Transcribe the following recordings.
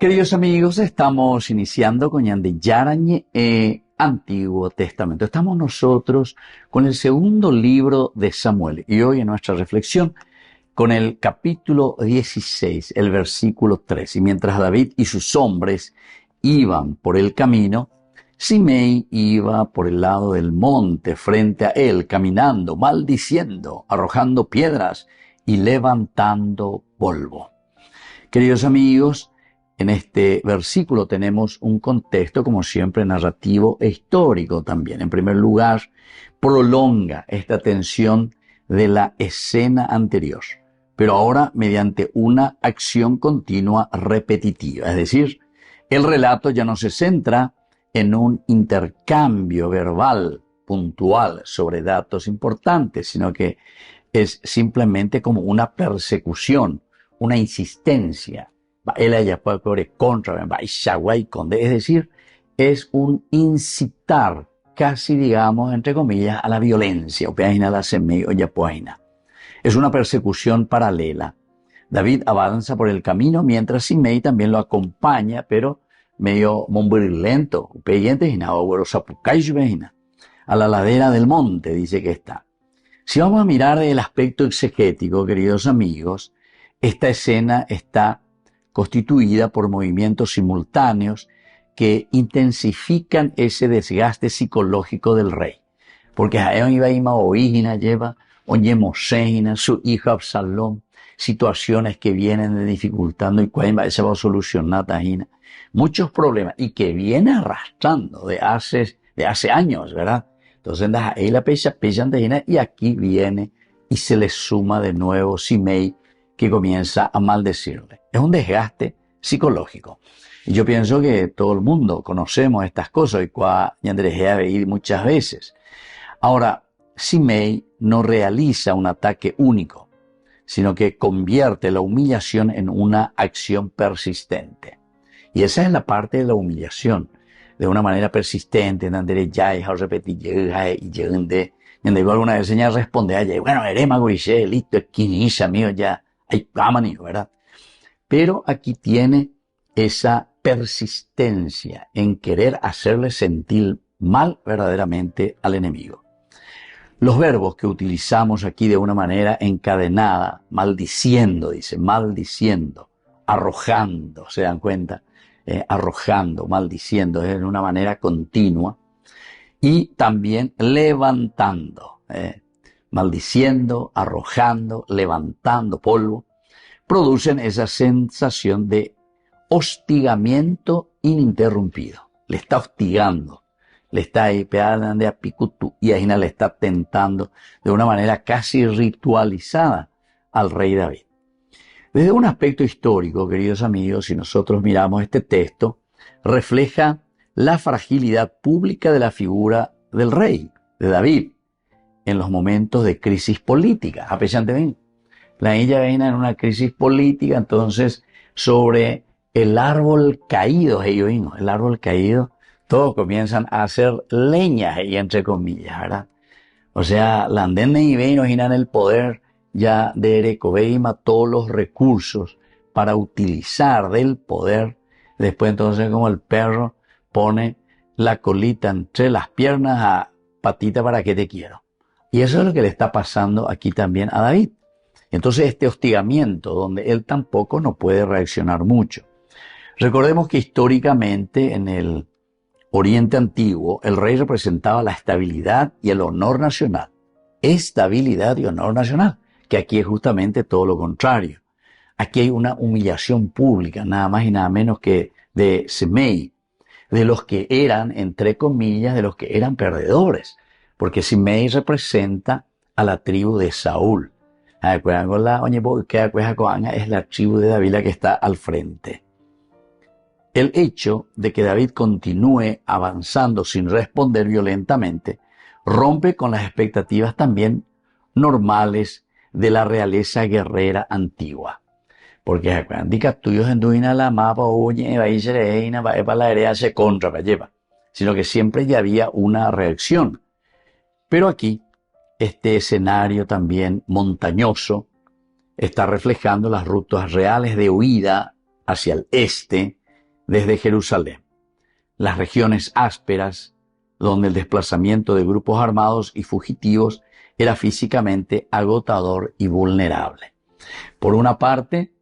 Queridos amigos, estamos iniciando con Yarañe Antiguo Testamento. Estamos nosotros con el segundo libro de Samuel y hoy en nuestra reflexión con el capítulo 16, el versículo 3. Y mientras David y sus hombres iban por el camino, Simei iba por el lado del monte frente a él, caminando, maldiciendo, arrojando piedras y levantando polvo. Queridos amigos, en este versículo tenemos un contexto, como siempre, narrativo e histórico también. En primer lugar, prolonga esta tensión de la escena anterior, pero ahora mediante una acción continua repetitiva. Es decir, el relato ya no se centra en un intercambio verbal puntual sobre datos importantes, sino que es simplemente como una persecución, una insistencia. Es decir, es un incitar, casi digamos, entre comillas, a la violencia. Es una persecución paralela. David avanza por el camino mientras Simei también lo acompaña, pero medio lento. A la ladera del monte dice que está. Si vamos a mirar el aspecto exegético, queridos amigos, esta escena está constituida por movimientos simultáneos que intensifican ese desgaste psicológico del rey. Porque lleva su hijo Absalón, situaciones que vienen dificultando y se va a solucionar muchos problemas y que viene arrastrando de hace años, ¿verdad? Entonces ahí la pecha y aquí viene y se le suma de nuevo Simei, que comienza a maldecirle. Es un desgaste psicológico. Y yo pienso que todo el mundo conocemos estas cosas y Andrés ha veído muchas veces. Ahora, Simei no realiza un ataque único, sino que convierte la humillación en una acción persistente. Y esa es la parte de la humillación, de una manera persistente, en Andrés ya es repetir, y alguna vez señal responde a bueno, erema guriche, listo, esquiniza mío ya. ¿Verdad? Pero aquí tiene esa persistencia en querer hacerle sentir mal verdaderamente al enemigo. Los verbos que utilizamos aquí de una manera encadenada, maldiciendo, dice, maldiciendo, arrojando, ¿se dan cuenta? Arrojando, maldiciendo, es de una manera continua. Y también levantando, maldiciendo, arrojando, levantando polvo, producen esa sensación de hostigamiento ininterrumpido. Le está hostigando, le está ahí pegando a picutú y ahí le está tentando de una manera casi ritualizada al rey David. Desde un aspecto histórico, queridos amigos, si nosotros miramos este texto, refleja la fragilidad pública de la figura del rey, de David, en los momentos de crisis política. A pesar de la ella viene en una crisis política, entonces sobre el árbol caído, el árbol caído, todos comienzan a hacer leña, entre comillas, ¿verdad? O sea, la andén y vino en el poder ya de Erecobeima todos los recursos para utilizar del poder. Después entonces como el perro pone la colita entre las piernas a patita para que te quiero. Y eso es lo que le está pasando aquí también a David. Entonces este hostigamiento donde él tampoco no puede reaccionar mucho. Recordemos que históricamente en el Oriente Antiguo el rey representaba la estabilidad y el honor nacional. Estabilidad y honor nacional, que aquí es justamente todo lo contrario. Aquí hay una humillación pública, nada más y nada menos que de Simei, de los que eran, entre comillas, de los que eran perdedores. Porque Simei representa a la tribu de Saúl. Es la tribu de David la que está al frente. El hecho de que David continúe avanzando sin responder violentamente rompe con las expectativas también normales de la realeza guerrera antigua. Porque tuyos en duina la mapa se contra lleva, sino que siempre ya había una reacción. Pero aquí este escenario también montañoso está reflejando las rutas reales de huida hacia el este desde Jerusalén, las regiones ásperas, donde el desplazamiento de grupos armados y fugitivos era físicamente agotador y vulnerable. Por una parte,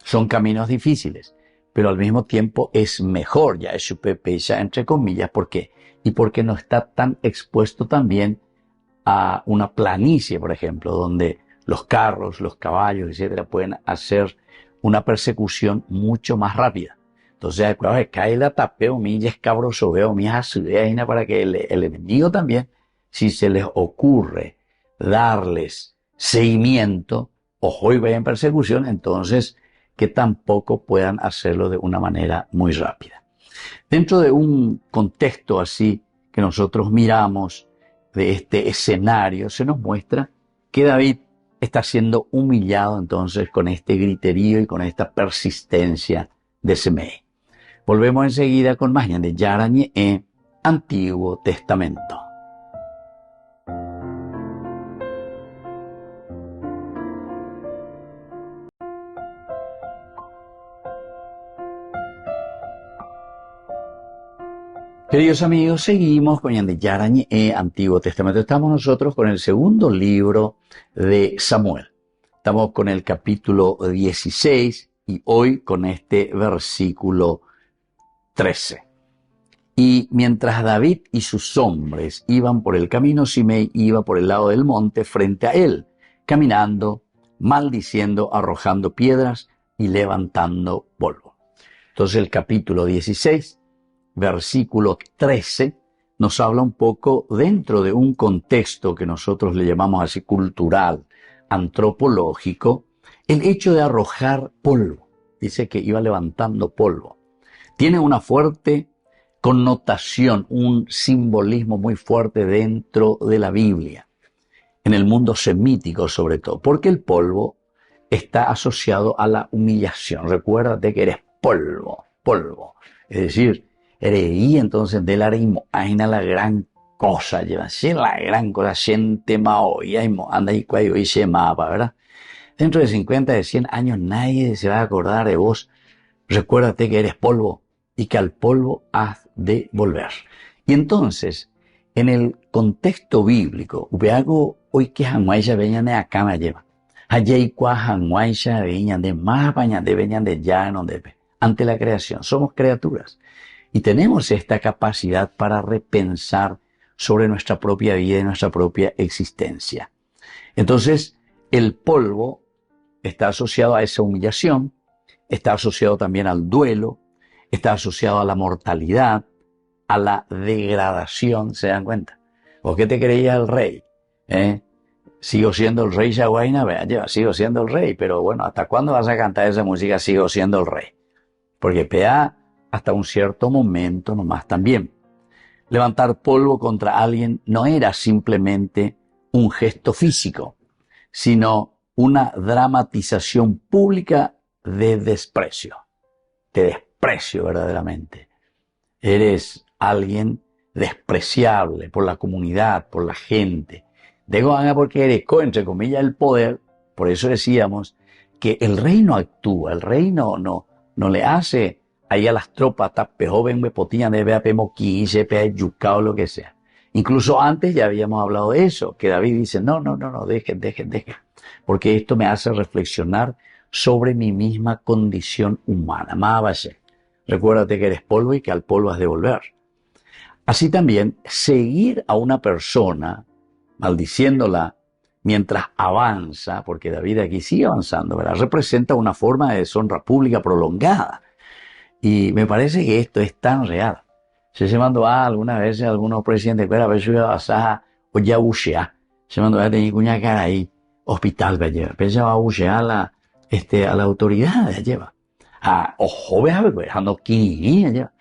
son caminos difíciles, pero al mismo tiempo es mejor, ya es su pepecha, entre comillas. ¿Por qué? Y porque no está tan expuesto también a una planicie, por ejemplo, donde los carros, los caballos, etcétera, pueden hacer una persecución mucho más rápida. Entonces, cae la tapeo, millas cabroso, veo millas para que el enemigo también, si se les ocurre darles seguimiento, ojo y vaya en persecución, entonces que tampoco puedan hacerlo de una manera muy rápida. Dentro de un contexto así que nosotros miramos de este escenario, se nos muestra que David está siendo humillado entonces con este griterío y con esta persistencia de Semei. Volvemos enseguida con más de Yarañe en Antiguo Testamento. Queridos amigos, seguimos con Yarañe en Antiguo Testamento. Estamos nosotros con el segundo libro de Samuel. Estamos con el capítulo 16 y hoy con este versículo 13. Y mientras David y sus hombres iban por el camino, Simei iba por el lado del monte frente a él, caminando, maldiciendo, arrojando piedras y levantando polvo. Entonces el capítulo 16, versículo 13, nos habla un poco dentro de un contexto que nosotros le llamamos así cultural, antropológico, el hecho de arrojar polvo. Dice que iba levantando polvo. Tiene una fuerte connotación, un simbolismo muy fuerte dentro de la Biblia, en el mundo semítico sobre todo, porque el polvo está asociado a la humillación. Recuérdate que eres polvo, polvo. Es decir, eres entonces del arimo, aina la gran cosa, lleva, si la gran cosa, siente mao, y anda y cuello y se mapa, ¿verdad? Dentro de 50, de 100 años nadie se va a acordar de vos. Recuérdate que eres polvo y que al polvo has de volver. Y entonces, en el contexto bíblico, hago hoy que hanguaisha veñan de acá me lleva. Allí cua hanguaisha veñan de más bañan de veñan de ya no debe. Ante la creación, somos criaturas y tenemos esta capacidad para repensar sobre nuestra propia vida y nuestra propia existencia. Entonces, el polvo está asociado a esa humillación, está asociado también al duelo, está asociado a la mortalidad, a la degradación, ¿se dan cuenta? ¿Por qué te creías el rey? Sigo siendo el rey Yaguaina, sigo siendo el rey, pero bueno, ¿hasta cuándo vas a cantar esa música? Sigo siendo el rey. Porque pea hasta un cierto momento nomás también. Levantar polvo contra alguien no era simplemente un gesto físico, sino una dramatización pública de desprecio. Te desprecio verdaderamente. Eres alguien despreciable por la comunidad, por la gente. Digo, porque eres, entre comillas, el poder. Por eso decíamos que el rey no actúa, el rey no le hace ahí a las tropas, tape joven, me potían de vea pemoquí, se yucao, lo que sea. Incluso antes ya habíamos hablado de eso, que David dice, no, dejen. Porque esto me hace reflexionar sobre mi misma condición humana. Mábase. Recuérdate que eres polvo y que al polvo has de volver. Así también, seguir a una persona, maldiciéndola mientras avanza, porque David aquí sigue avanzando, ¿verdad? Representa una forma de deshonra pública prolongada. Y me parece que esto es tan real. Se mandó algunas veces algunos presidentes, pero a veces vas o ya bushea. Se mandó a tener una cara ahí, hospital, lleva. Pero va a bushear a la autoridad, lleva. Ojo, vea, dejando aquí, lleva.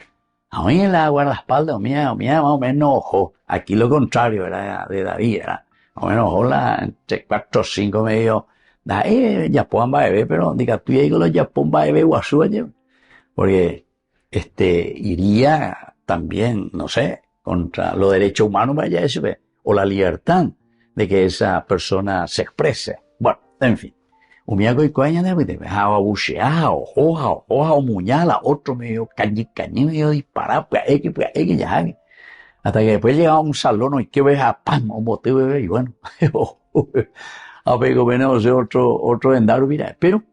A mí en la guardaespaldas, mía, más o menos ojo. Aquí lo contrario, era de David, era. Más o menos ojo, entre 4 o 5 medio. Ya puedan bebé, pero diga, tú ya digo los Japón bebé guasú, lleva. Porque, iría también, no sé, contra los derechos humanos, vaya eso, o la libertad de que esa persona se exprese. Bueno, en fin, Umiaco y coña de bucheada, o hoja, o muñala, otro medio cañi, medio disparar, pues, ya. Hasta que después llegaba a un salón y que ves a pam, un bote bebé, y bueno, a pego menos otro vendaro, mira. Pero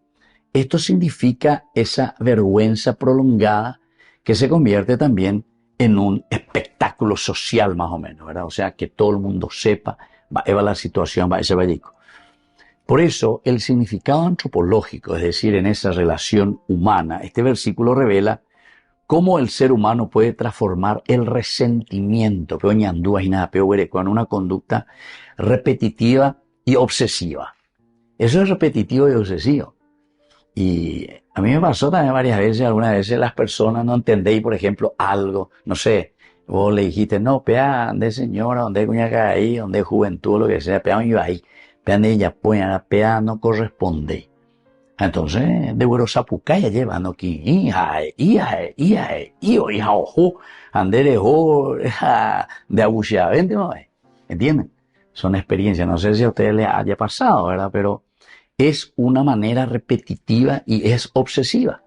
esto significa esa vergüenza prolongada que se convierte también en un espectáculo social más o menos, ¿verdad? O sea, que todo el mundo sepa, va la situación, va ese vallico. Por eso, el significado antropológico, es decir, en esa relación humana, este versículo revela cómo el ser humano puede transformar el resentimiento, en una conducta repetitiva y obsesiva. Eso es repetitivo y obsesivo. Y a mí me pasó también varias veces, algunas veces las personas no entendéis, por ejemplo, algo, no sé, vos le dijiste, no, pea, ande señora, donde cuñaca ahí, donde juventud, lo que sea, pea, iba ahí, pea, ande ella, pues, pea, no corresponde. Entonces, de buenos zapucaya llevando aquí, hija, ojo, andere, de abucheavente, ¿no? ¿Entienden? Son experiencias, no sé si a ustedes les haya pasado, ¿verdad? Pero es una manera repetitiva y es obsesiva.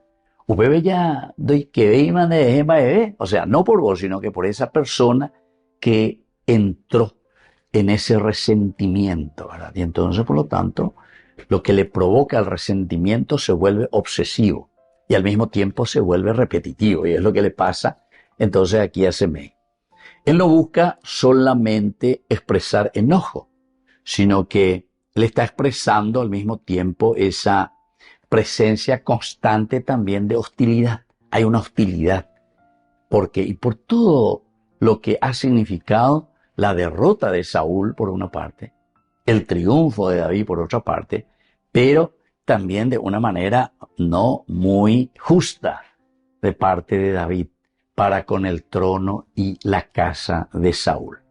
Usted ya doy que ve y mande bebé, o sea, no por vos, sino que por esa persona que entró en ese resentimiento, ¿verdad? Y entonces, por lo tanto, lo que le provoca el resentimiento se vuelve obsesivo y al mismo tiempo se vuelve repetitivo, y es lo que le pasa entonces aquí a Semei. Él no busca solamente expresar enojo, sino que le está expresando al mismo tiempo esa presencia constante también de hostilidad. Hay una hostilidad. Porque, y por todo lo que ha significado la derrota de Saúl, por una parte, el triunfo de David, por otra parte, pero también de una manera no muy justa de parte de David para con el trono y la casa de Saúl.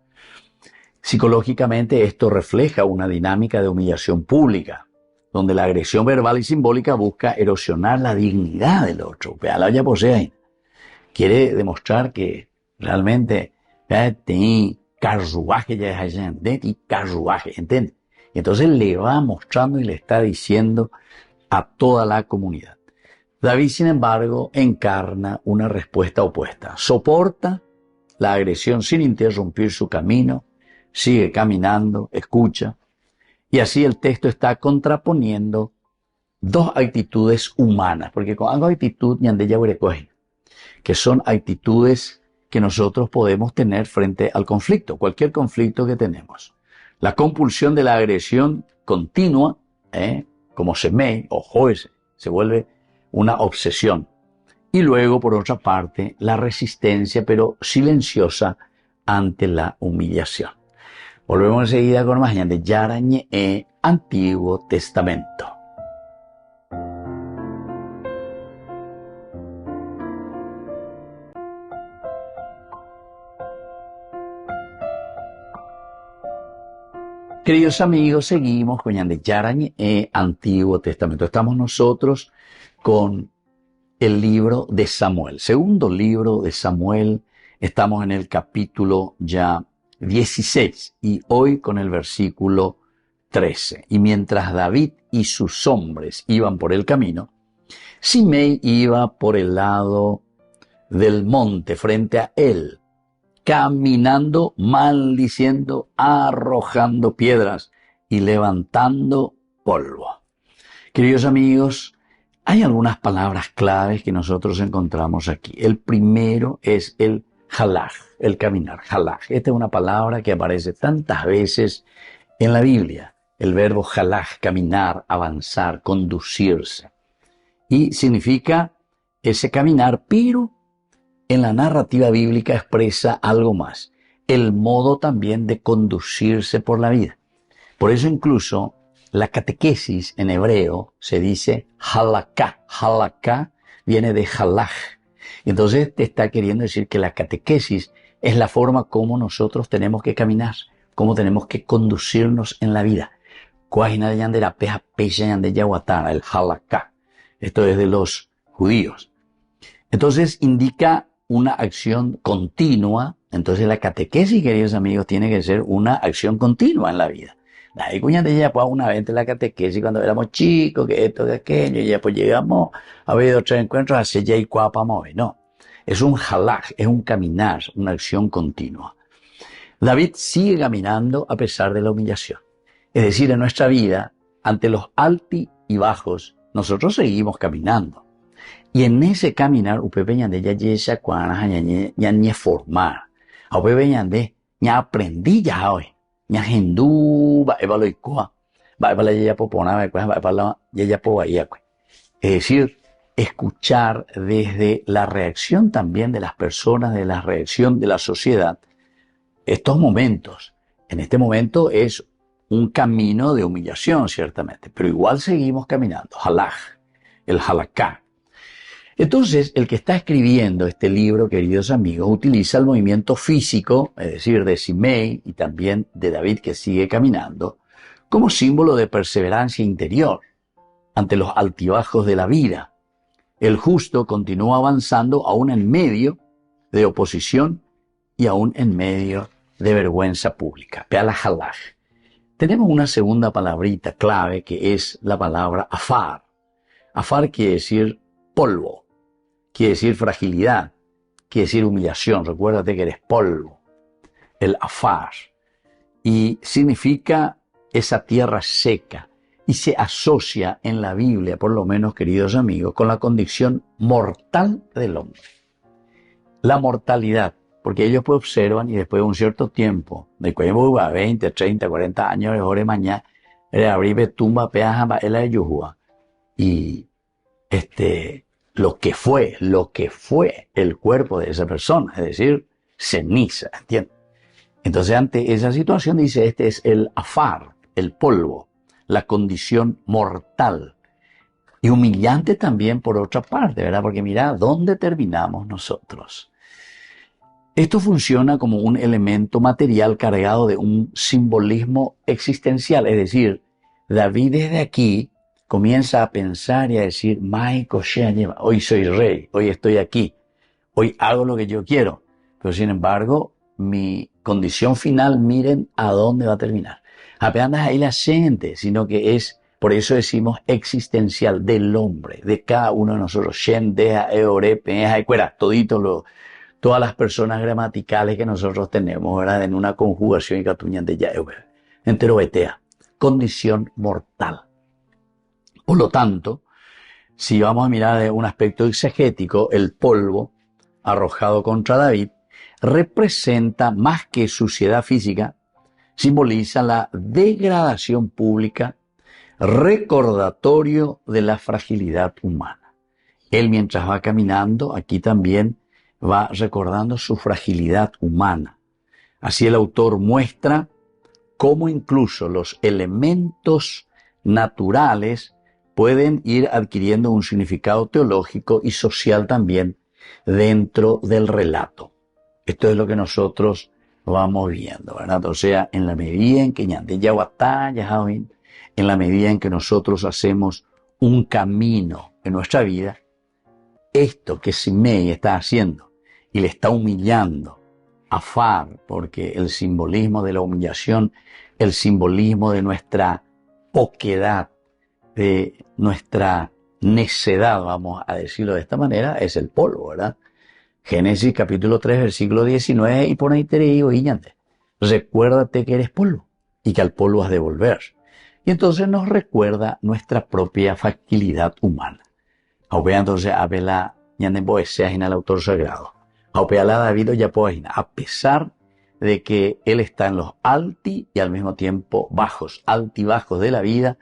Psicológicamente esto refleja una dinámica de humillación pública, donde la agresión verbal y simbólica busca erosionar la dignidad del otro. Quiere demostrar que realmente tiene carruaje ya es y carruaje, ¿entiendes? Y entonces le va mostrando y le está diciendo a toda la comunidad. David, sin embargo, encarna una respuesta opuesta. Soporta la agresión sin interrumpir su camino, sigue caminando, escucha, y así el texto está contraponiendo dos actitudes humanas, porque con algo actitud que son actitudes que nosotros podemos tener frente al conflicto, cualquier conflicto que tenemos. La compulsión de la agresión continua, como Semei o Joes, se vuelve una obsesión. Y luego, por otra parte, la resistencia, pero silenciosa, ante la humillación. Volvemos enseguida con más de Yarañe Antiguo Testamento. Queridos amigos, seguimos con Yarañe Antiguo Testamento. Estamos nosotros con el libro de Samuel, segundo libro de Samuel. Estamos en el capítulo ya 16 y hoy con el versículo 13. Y mientras David y sus hombres iban por el camino, Simei iba por el lado del monte frente a él, caminando, maldiciendo, arrojando piedras y levantando polvo. Queridos amigos, hay algunas palabras claves que nosotros encontramos aquí. El primero es el halaj, el caminar, halaj. Esta es una palabra que aparece tantas veces en la Biblia. El verbo halaj, caminar, avanzar, conducirse. Y significa ese caminar, pero en la narrativa bíblica expresa algo más. El modo también de conducirse por la vida. Por eso incluso la catequesis en hebreo se dice halakha. Halakha viene de halaj. Entonces te está queriendo decir que la catequesis es la forma como nosotros tenemos que caminar, cómo tenemos que conducirnos en la vida. El halakha. Esto es de los judíos. Entonces indica una acción continua. Entonces la catequesis, queridos amigos, tiene que ser una acción continua en la vida. Ahí cuñante ya pues una vez en la catequesis cuando éramos chicos, que esto, que aquello, y ya pues llegamos a ver otros encuentros, así ya y cuapa mover, no. Es un halaj, es un caminar, una acción continua. David sigue caminando a pesar de la humillación. Es decir, en nuestra vida, ante los alti y bajos, nosotros seguimos caminando. Y en ese caminar, upepe ñande ya yesa cuana ya ni formar. A upepe ñande ya aprendí ya hoy. Ya hindú, va eva lo icua. Va eva la ya popona, va eva la ya po bahía. Es decir, escuchar desde la reacción también de las personas, de la reacción de la sociedad, estos momentos. En este momento es un camino de humillación, ciertamente, pero igual seguimos caminando. Halaj, el halaká. Entonces, el que está escribiendo este libro, queridos amigos, utiliza el movimiento físico, es decir, de Simei y también de David que sigue caminando, como símbolo de perseverancia interior ante los altibajos de la vida. El justo continúa avanzando aún en medio de oposición y aún en medio de vergüenza pública. Peala halaj. Tenemos una segunda palabrita clave que es la palabra afar. Afar quiere decir polvo, quiere decir fragilidad, quiere decir humillación. Recuérdate que eres polvo, el afar. Y significa esa tierra seca y se asocia en la Biblia, por lo menos, queridos amigos, con la condición mortal del hombre. La mortalidad. Porque ellos pues observan y después de un cierto tiempo, de cuando 20, 30, 40 años, de hora mañana, abrir tumba, peaja, la de Yuhua. Y lo que fue el cuerpo de esa persona, es decir, ceniza, ¿entiendes? Entonces, ante esa situación, dice, este es el afar, el polvo, la condición mortal. Y humillante también por otra parte, ¿verdad? Porque mira, ¿dónde terminamos nosotros? Esto funciona como un elemento material cargado de un simbolismo existencial, es decir, David desde aquí comienza a pensar y a decir, hoy soy rey, hoy estoy aquí, hoy hago lo que yo quiero, pero sin embargo, mi condición final, miren a dónde va a terminar. Apenas ahí la gente, sino que es, por eso decimos existencial del hombre, de cada uno de nosotros, Shen, Deja, Eore, Peja, todito lo. Todas las personas gramaticales que nosotros tenemos, ¿verdad? En una conjugación y catuñan de ya, entero betea, condición mortal. Por lo tanto, si vamos a mirar de un aspecto exegético, el polvo arrojado contra David representa más que suciedad física, simboliza la degradación pública, recordatorio de la fragilidad humana. Él mientras va caminando, aquí también va recordando su fragilidad humana. Así el autor muestra cómo incluso los elementos naturales pueden ir adquiriendo un significado teológico y social también dentro del relato. Esto es lo que nosotros vamos viendo, ¿verdad? O sea, en la medida en que en la medida en que nosotros hacemos un camino en nuestra vida, esto que Simei está haciendo y le está humillando a Afar, porque el simbolismo de la humillación, el simbolismo de nuestra poquedad, de nuestra necedad, vamos a decirlo de esta manera, es el polvo, ¿verdad? Génesis capítulo 3, versículo 19, y por ahí te digo, Iñate, recuérdate que eres polvo y que al polvo has de volver. Y entonces nos recuerda nuestra propia fragilidad humana. Aupea entonces a vela ñande poesía en el autor sagrado. Aupea la David ya poesina, a pesar de que él está en los alti y al mismo tiempo bajos, altibajos de la vida,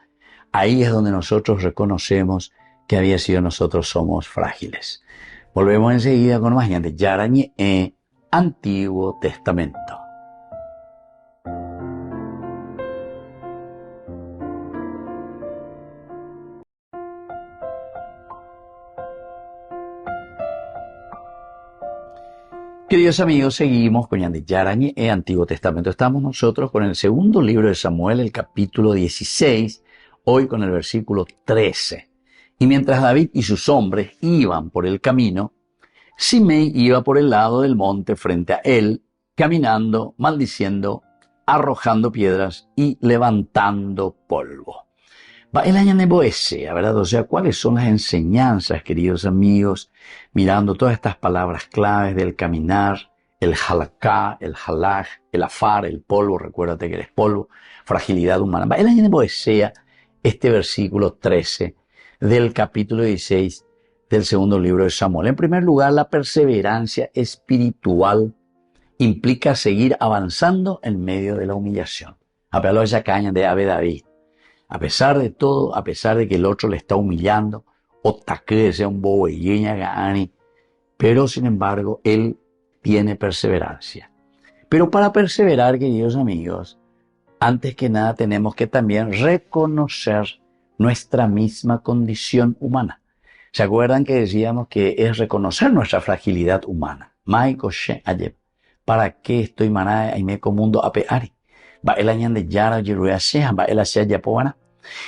ahí es donde nosotros reconocemos que había sido nosotros somos frágiles. Volvemos enseguida con más gente. Yarañe Antiguo Testamento. Queridos amigos, seguimos con Yarañe Antiguo Testamento. Estamos nosotros con el segundo libro de Samuel, el capítulo 16, hoy con el versículo 13. Y mientras David y sus hombres iban por el camino, Simei iba por el lado del monte frente a él, caminando, maldiciendo arrojando piedras y levantando polvo. Va el año de Boesea, ¿verdad? O sea, ¿cuáles son las enseñanzas, queridos amigos? Mirando todas estas palabras claves del caminar, el halaká, el halaj, el afar, el polvo, recuérdate que eres polvo, fragilidad humana. Va el año de Boesea, este versículo 13 del capítulo 16 del segundo libro de Samuel. En primer lugar, la perseverancia espiritual implica seguir avanzando en medio de la humillación. Apeló a esa caña de Ave David. A pesar de todo, a pesar de que el otro le está humillando, o taque sea un bobeña gani, pero sin embargo, él tiene perseverancia. Pero para perseverar, queridos amigos, antes que nada tenemos que también reconocer nuestra misma condición humana. ¿Se acuerdan que decíamos que es reconocer nuestra fragilidad humana? ¿Para qué estoy maná y me comundo a peari?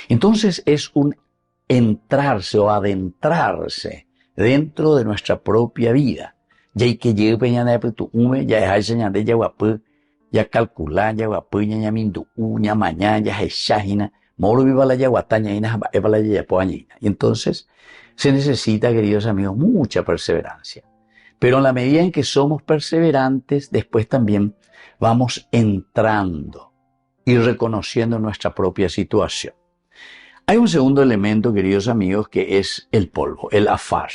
Entonces es un entrarse o adentrarse dentro de nuestra propia vida. Ya calcular, ya guapuña, ya mindu, ya mañana, ya heshajina, moro viva la yaguataña y la yapoañina. Y entonces se necesita, queridos amigos, mucha perseverancia. Pero en la medida en que somos perseverantes, después también vamos entrando y reconociendo nuestra propia situación. Hay un segundo elemento, queridos amigos, que es el polvo, el afar.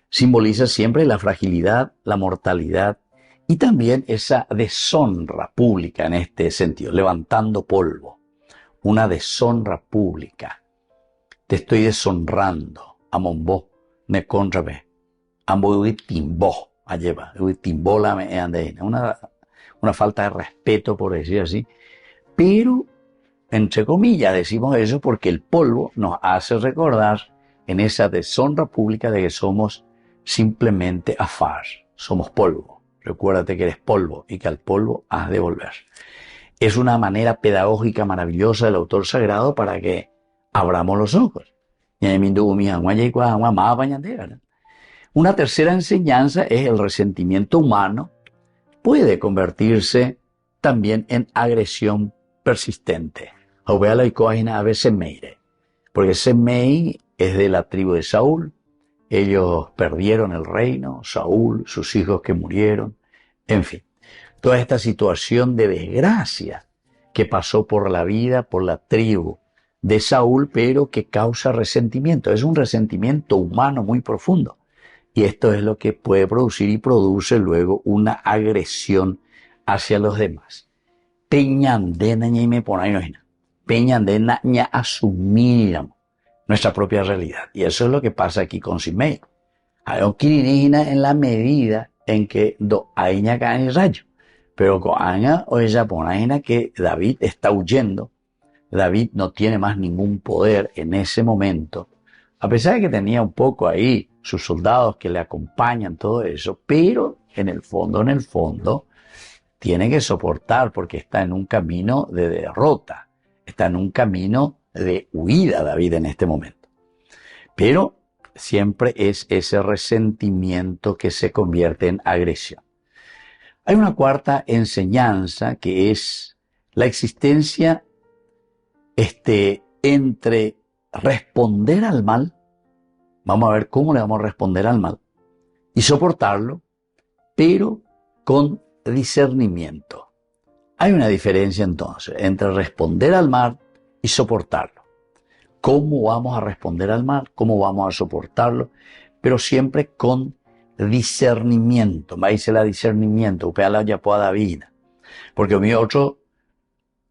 Simboliza siempre la fragilidad, la mortalidad y también esa deshonra pública en este sentido, levantando polvo. Una deshonra pública. Te estoy deshonrando. Amonbo, ne contrabe. Ambo timbo, alleva, timbola me andeina. Una falta de respeto, por decir así. Pero, entre comillas, decimos eso porque el polvo nos hace recordar en esa deshonra pública de que somos simplemente afar. Somos polvo. Recuérdate que eres polvo y que al polvo has de volver. Es una manera pedagógica maravillosa del autor sagrado para que abramos los ojos. Una tercera enseñanza es el resentimiento humano. Puede convertirse también en agresión persistente. Porque Semei es de la tribu de Saúl. Ellos perdieron el reino, Saúl, sus hijos que murieron, en fin. Toda esta situación de desgracia que pasó por la vida, por la tribu de Saúl, pero que causa resentimiento. Es un resentimiento humano muy profundo. Y esto es lo que puede producir y produce luego una agresión hacia los demás. Peñandena ña me pone Peñandena ña asumiramos nuestra propia realidad. Y eso es lo que pasa aquí con Simei. Hay un kirinigina en la medida en que hay ña cae el rayo. Pero con Aña o ella pone que David está huyendo. David no tiene más ningún poder en ese momento. A pesar de que tenía un poco ahí sus soldados que le acompañan, todo eso, pero en el fondo, tiene que soportar porque está en un camino de derrota, está en un camino de huida David en este momento. Pero siempre es ese resentimiento que se convierte en agresión. Hay una cuarta enseñanza que es la existencia entre responder al mal, vamos a ver cómo le vamos a responder al mal, y soportarlo, pero con discernimiento. Hay una diferencia entonces entre responder al mal y soportarlo. ¿Cómo vamos a responder al mal? ¿Cómo vamos a soportarlo? Pero siempre con discernimiento. Va a decir la discernimiento, upea ya pueda David. Porque mi otro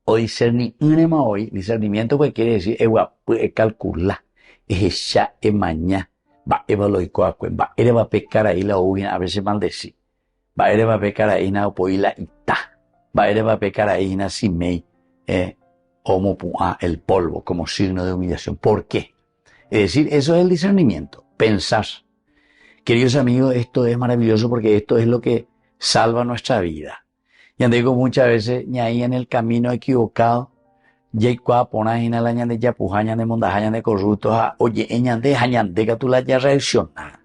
o discernimiento pues quiere decir calcular, es ya mañana, va va a pecar ahí la a veces maldecir, va a pecar ahí na opoila ita, va a pecar ahí na simei, como el polvo, como signo de humillación. ¿Por qué? Es decir, eso es el discernimiento, pensar. Queridos amigos, esto es maravilloso porque esto es lo que salva nuestra vida. Ya digo muchas veces, ni ahí en el camino equivocado, ya pona en la ñande ya pujaña de mondajaña de corruptos, oye, ñande jañande que tú la ya reacciona.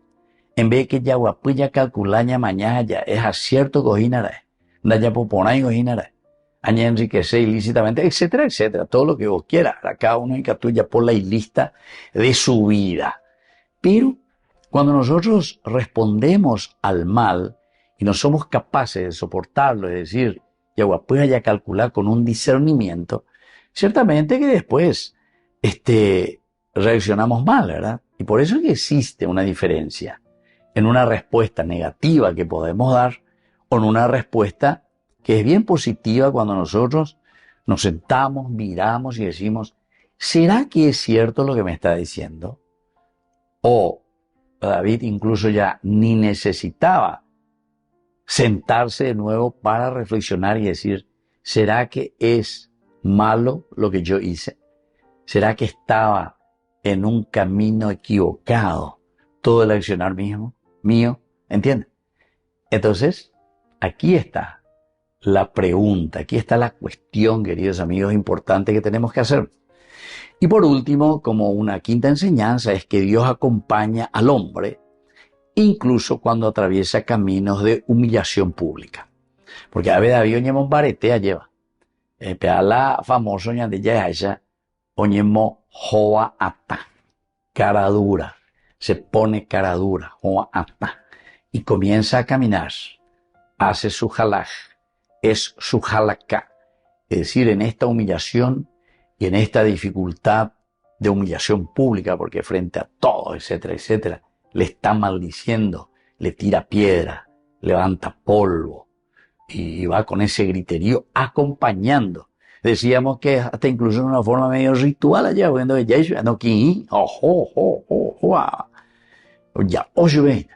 En vez que ya guapuya calculaña mañana ya es acierto cojinara, da ya popona y cojinara. añe enriquecer ilícitamente, etcétera, etcétera, todo lo que vos quieras. Cada uno ya por la lista de su vida. Pero cuando nosotros respondemos al mal y no somos capaces de soportarlo, es decir, ya calcular con un discernimiento, ciertamente que después reaccionamos mal, ¿verdad? Y por eso es que existe una diferencia en una respuesta negativa que podemos dar o en una respuesta que es bien positiva cuando nosotros nos sentamos, miramos y decimos, ¿será que es cierto lo que me está diciendo? O David incluso ya ni necesitaba sentarse de nuevo para reflexionar y decir, ¿será que es malo lo que yo hice? ¿Será que estaba en un camino equivocado todo el accionar mío? ¿Entienden? Entonces, aquí está la pregunta, aquí está la cuestión, queridos amigos, importante que tenemos que hacer. Y por último, como una quinta enseñanza, es que Dios acompaña al hombre incluso cuando atraviesa caminos de humillación pública. Porque a veces había un baretea lleva. La famosa de ella, oñemo joa ata, cara dura. Se pone cara dura, joa ata. Y comienza a caminar. Hace su halaj, es su halaká. Es decir, en esta humillación y en esta dificultad de humillación pública, porque frente a todo, etcétera, etcétera, le está maldiciendo, le tira piedra, levanta polvo y va con ese griterío acompañando. Decíamos que hasta incluso en una forma medio ritual allá, viendo ya no aquí, ya oye.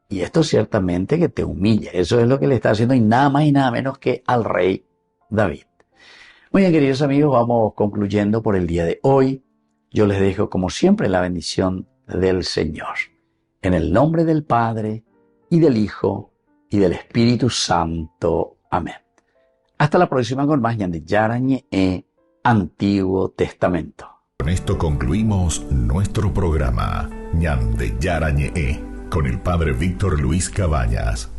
Y esto ciertamente que te humilla. Eso es lo que le está haciendo y nada más y nada menos que al rey David. Muy bien, queridos amigos, vamos concluyendo por el día de hoy. Yo les dejo, como siempre, la bendición del Señor. En el nombre del Padre, y del Hijo, y del Espíritu Santo. Amén. Hasta la próxima con más Ñande Yarañe Antiguo Testamento. Con esto concluimos nuestro programa Ñande Yarañe con el Padre Víctor Luis Cabañas.